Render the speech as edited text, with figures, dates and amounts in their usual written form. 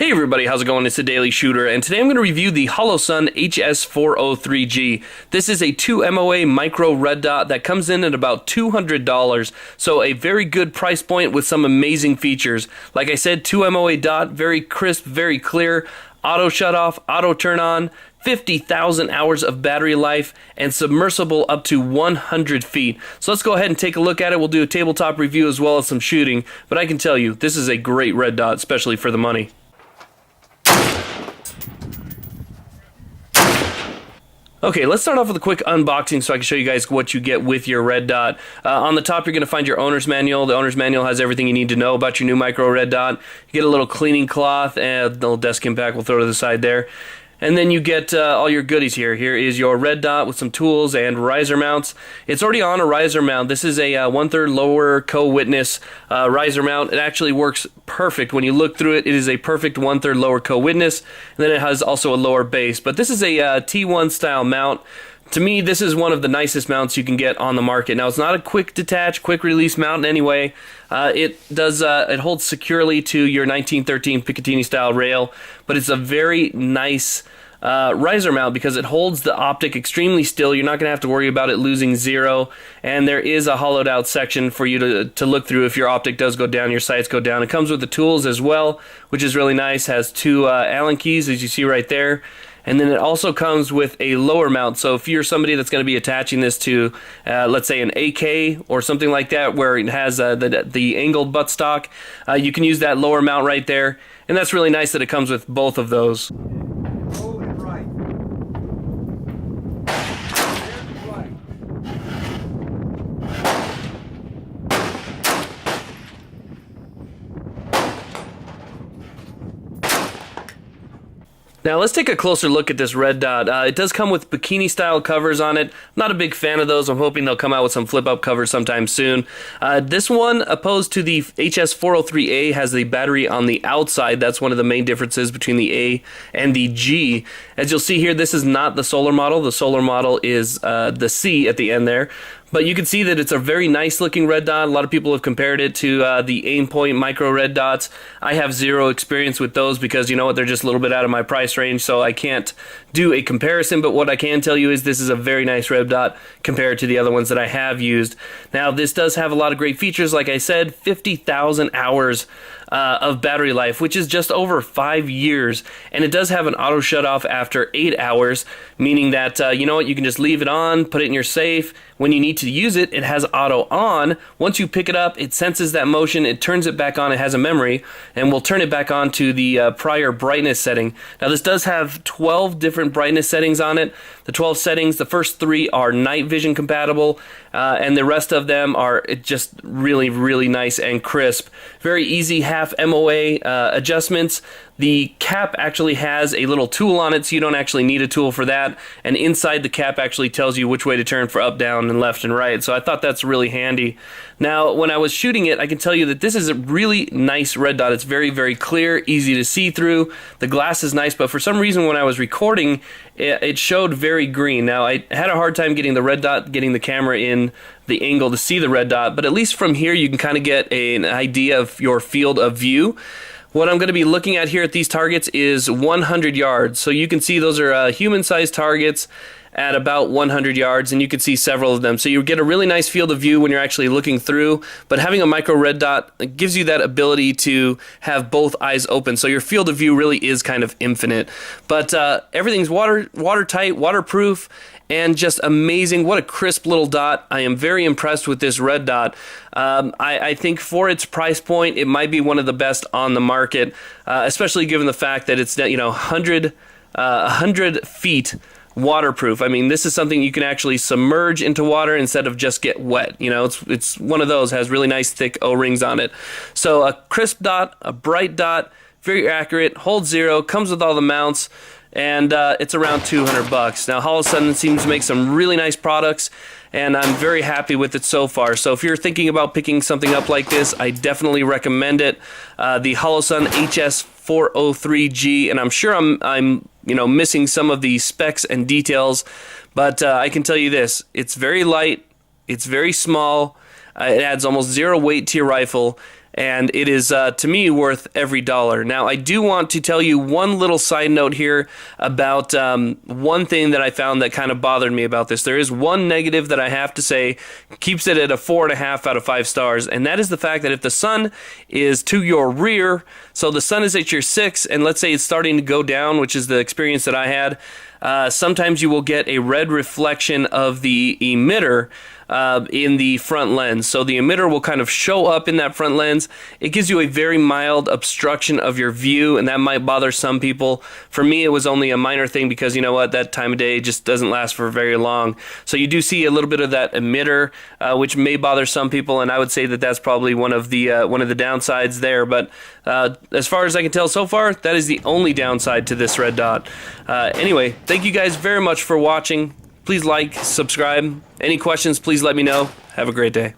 Hey everybody, how's it going? It's the Daily Shooter, and today I'm going to review the Holosun HS403G. This is a 2 MOA micro red dot that comes in at about $200, so a very good price point with some amazing features. Like I said, 2 MOA dot, very crisp, very clear, auto shut off, auto turn on, 50,000 hours of battery life, and submersible up to 100 feet. So let's go ahead and take a look at it. We'll do a tabletop review as well as some shooting, but I can tell you, this is a great red dot, especially for the money. Okay, let's start off with a quick unboxing so I can show you guys what you get with your red dot. On the top, you're going to find your owner's manual. The owner's manual has everything you need to know about your new micro red dot. You get a little cleaning cloth and a little desk impact we'll throw to the side there. And then you get all your goodies here. Here is your red dot with some tools and riser mounts. It's already on a riser mount. This is a 1/3 lower co-witness riser mount. It actually works perfect. When you look through it, it is a perfect 1/3 lower co-witness. And then it has also a lower base. But this is a T1 style mount. To me, this is one of the nicest mounts you can get on the market. Now, it's not a quick detach, quick release mount in any way. It holds securely to your 1913 Picatinny style rail, but it's a very nice riser mount because it holds the optic extremely still. You're not going to have to worry about it losing zero, and there is a hollowed out section for you to look through if your optic does go down, your sights go down. It comes with the tools as well, which is really nice. Has two Allen keys, as you see right there. And then it also comes with a lower mount. So if you're somebody that's going to be attaching this to, let's say, an AK or something like that, where it has the angled buttstock, you can use that lower mount right there. And that's really nice that it comes with both of those. Now let's take a closer look at this red dot. It does come with bikini style covers on it. Not a big fan of those. I'm hoping they'll come out with some flip up covers sometime soon. This one, opposed to the HS403A, has the battery on the outside. That's one of the main differences between the A and the G. As you'll see here, this is not the solar model. The solar model is the C at the end there. But you can see that it's a very nice looking red dot. A lot of people have compared it to the Aimpoint micro red dots. I have zero experience with those because, you know what, they're just a little bit out of my price range, so I can't do a comparison. But what I can tell you is this is a very nice red dot compared to the other ones that I have used. Now, this does have a lot of great features. Like I said, 50,000 hours of battery life, which is just over 5 years, and it does have an auto shut off after 8 hours, meaning that you know what, you can just leave it on, put it in your safe. When you need to use it, it has auto on. Once you pick it up, it senses that motion, it turns it back on. It has a memory, and will turn it back on to the prior brightness setting. Now, this does have 12 different brightness settings on it. The 12 settings, the first 3 are night vision compatible, and the rest of them are just really, really nice and crisp. Very easy half MOA adjustments. The cap actually has a little tool on it, so you don't actually need a tool for that. And inside the cap actually tells you which way to turn for up, down, and left and right. So I thought that's really handy. Now, when I was shooting it, I can tell you that this is a really nice red dot. It's very, very clear, easy to see through. The glass is nice, but for some reason when I was recording, it showed very green. Now, I had a hard time getting the red dot, getting the camera in the angle to see the red dot, but at least from here you can kind of get an idea of your field of view. What I'm going to be looking at here at these targets is 100 yards. So you can see those are human-sized targets at about 100 yards, and you can see several of them. So you get a really nice field of view when you're actually looking through, but having a micro red dot gives you that ability to have both eyes open. So your field of view really is kind of infinite. But everything's watertight, waterproof, and just amazing. What a crisp little dot. I am very impressed with this red dot. I think for its price point, it might be one of the best on the market, especially given the fact that it's 100 feet waterproof. I mean, this is something you can actually submerge into water instead of just get wet. You know, it's one of those, has really nice thick O-rings on it. So a crisp dot, a bright dot, very accurate, holds zero, comes with all the mounts, and it's around $200. Now, Holosun seems to make some really nice products, and I'm very happy with it so far. So if you're thinking about picking something up like this, I definitely recommend it. The Holosun HS403G, and I'm sure I'm missing some of the specs and details, but I can tell you this: it's very light, it's very small, it adds almost zero weight to your rifle, and it is, to me, worth every dollar. Now, I do want to tell you one little side note here about one thing that I found that kind of bothered me about this. There is one negative that I have to say keeps it at a 4.5 out of 5 stars, and that is the fact that if the sun is to your rear, so the sun is at your 6, and let's say it's starting to go down, which is the experience that I had, sometimes you will get a red reflection of the emitter in the front lens. So the emitter will kind of show up in that front lens. It gives you a very mild obstruction of your view, and that might bother some people. For me, it was only a minor thing because, you know what, that time of day just doesn't last for very long. So you do see a little bit of that emitter, which may bother some people, and I would say that that's probably one of the downsides there. But as far as I can tell so far, that is the only downside to this red dot. Anyway, thank you guys very much for watching. Please like, subscribe. Any questions, please let me know. Have a great day.